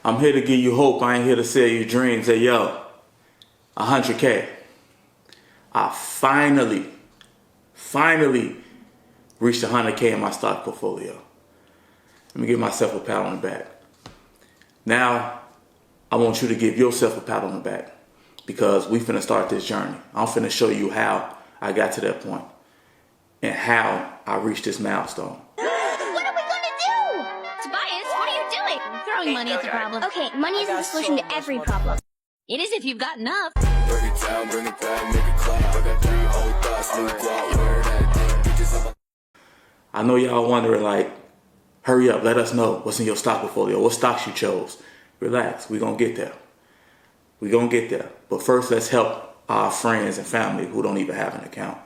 I'm here to give you hope. I ain't here to sell you dreams. Hey, yo, 100K. I finally reached 100K in my stock portfolio. Let me give myself a pat on the back. Now, I want you to give yourself a pat on the back because we finna start this journey. I'm finna show you how I got to that point and how I reached this milestone. What are we gonna do? Tobias, what are you doing? I'm throwing money at the problem. Okay, money isn't the solution to every problem. It is if you've got enough. Break it down, bring it back, make it clap. I got 3 old thoughts, new guap, where that bitches. I know y'all wondering, like, hurry up, let us know what's in your stock portfolio, what stocks you chose. Relax, we're gonna get there. We're gonna get there. But first, let's help our friends and family who don't even have an account.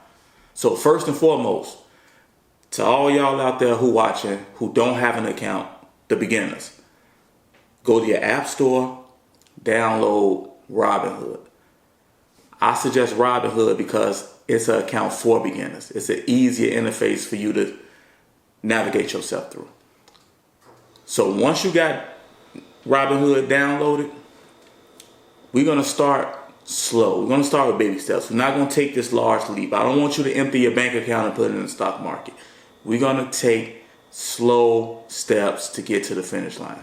So first and foremost, to all y'all out there who watching, who don't have an account, the beginners, go to your app store, download Robinhood. I suggest Robinhood because it's an account for beginners. It's an easier interface for you to navigate yourself through. So once you got Robinhood downloaded, we're going to start slow. We're going to start with baby steps. We're not going to take this large leap. I don't want you to empty your bank account and put it in the stock market. We're going to take slow steps to get to the finish line.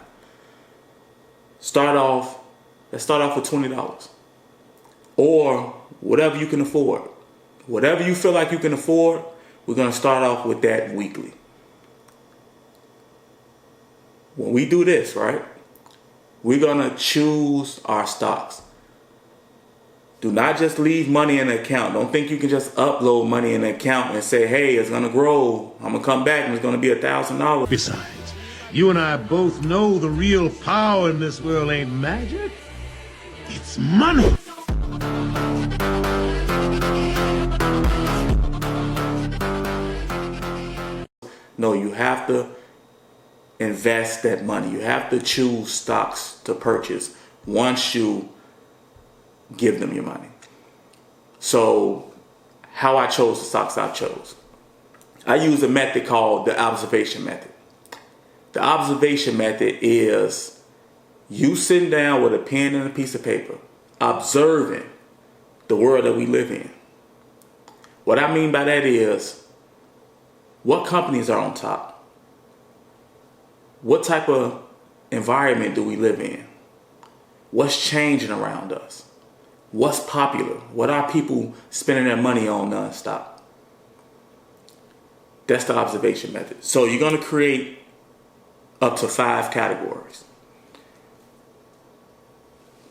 Let's start off with $20 or whatever you can afford. Whatever you feel like you can afford, we're going to start off with that weekly. When we do this, right, we're going to choose our stocks. Do not just leave money in the account. Don't think you can just upload money in the account and say, hey, it's going to grow. I'm going to come back and it's going to be $1,000. Besides, you and I both know the real power in this world ain't magic. It's money. No, you have to invest that money. You have to choose stocks to purchase once you give them your money. So how I chose the stocks I chose. I use a method called the observation method. The observation method is you sitting down with a pen and a piece of paper, observing the world that we live in. What I mean by that is, what companies are on top? What type of environment do we live in? What's changing around us? What's popular? What are people spending their money on nonstop? That's the observation method. So you're going to create up to 5 categories.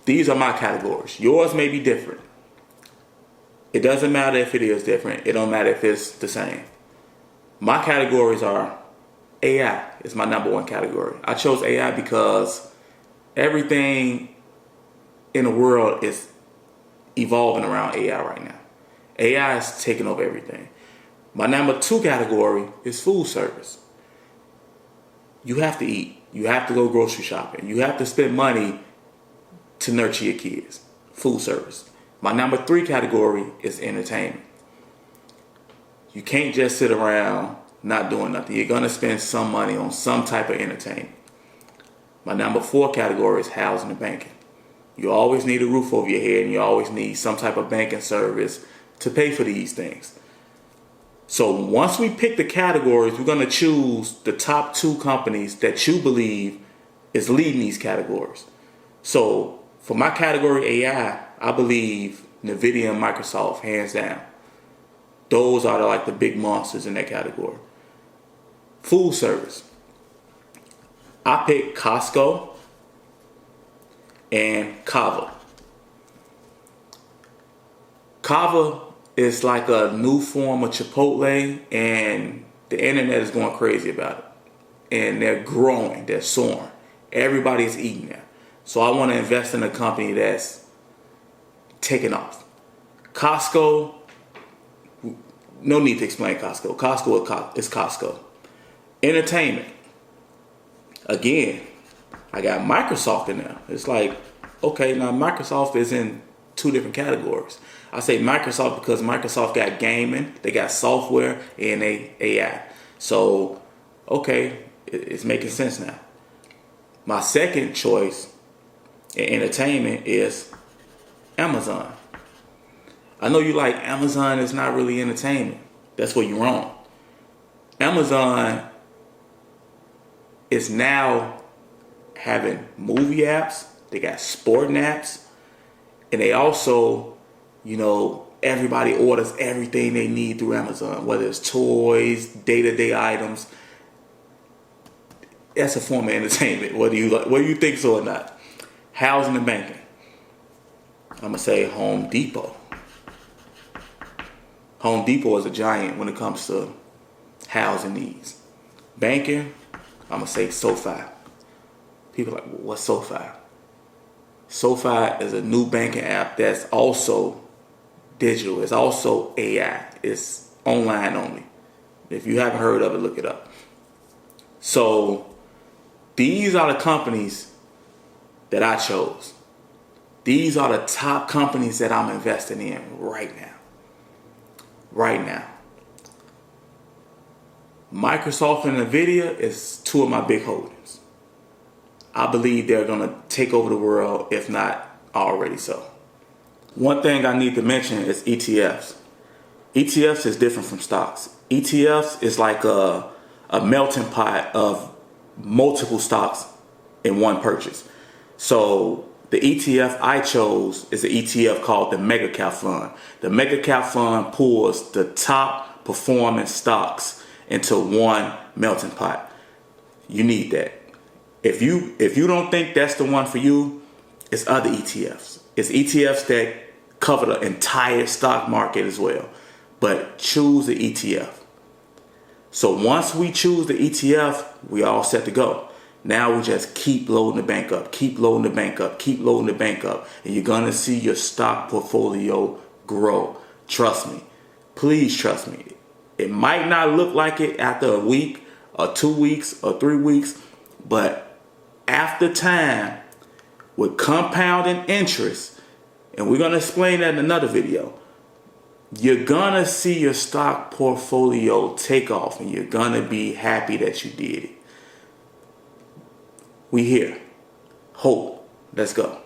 These are my categories. Yours may be different. It doesn't matter if it is different. It don't matter if it's the same. My categories are AI is my #1 category. I chose AI because everything in the world is evolving around AI right now. AI is taking over everything. My #2 category is food service. You have to eat. You have to go grocery shopping. You have to spend money to nurture your kids. Food service. My #3 category is entertainment. You can't just sit around not doing nothing. You're going to spend some money on some type of entertainment. My #4 category is housing and banking. You always need a roof over your head and you always need some type of banking service to pay for these things. So once we pick the categories, we're going to choose the top 2 companies that you believe is leading these categories. So for my category AI, I believe NVIDIA and Microsoft, hands down. Those are like the big monsters in that category. Food service. I picked Costco and Cava. Cava is like a new form of Chipotle, and the internet is going crazy about it. And they're growing, they're soaring. Everybody's eating there. So I want to invest in a company that's taking off. Costco, no need to explain Costco. Costco is Costco. Entertainment. Again, I got Microsoft in there. It's like, okay, now Microsoft is in 2 different categories. I say Microsoft because Microsoft got gaming, they got software, and they AI. So, okay, it's making sense now. My second choice in entertainment is Amazon. I know you like Amazon is not really entertainment. That's where you're wrong. Amazon is now having movie apps. They got sporting apps. And they also, everybody orders everything they need through Amazon, whether it's toys, day-to-day items. That's a form of entertainment, whether you think so or not. Housing and banking. I'm going to say Home Depot. Home Depot is a giant when it comes to housing needs. Banking, I'm going to say SoFi. People are like, what's SoFi? SoFi is a new banking app that's also digital. It's also AI. It's online only. If you haven't heard of it, look it up. So these are the companies that I chose. These are the top companies that I'm investing in right now. Right now. Microsoft and Nvidia is two of my big holdings. I believe they're going to take over the world, if not already so. One thing I need to mention is ETFs. ETFs is different from stocks. ETFs is like a melting pot of multiple stocks in one purchase. So the ETF I chose is an ETF called the Mega Cap Fund. The Mega Cap Fund pulls the top performing stocks into one melting pot. You need that. If you don't think that's the one for you, it's other ETFs. It's ETFs that cover the entire stock market as well. But choose the ETF. So once we choose the ETF, we all set to go. Now we just keep loading the bank up, keep loading the bank up, keep loading the bank up. And you're going to see your stock portfolio grow. Trust me. Please trust me. It might not look like it after a week or 2 weeks or 3 weeks, but after time, with compounding interest, and we're going to explain that in another video, you're going to see your stock portfolio take off and you're going to be happy that you did it. We here. Hope. Let's go.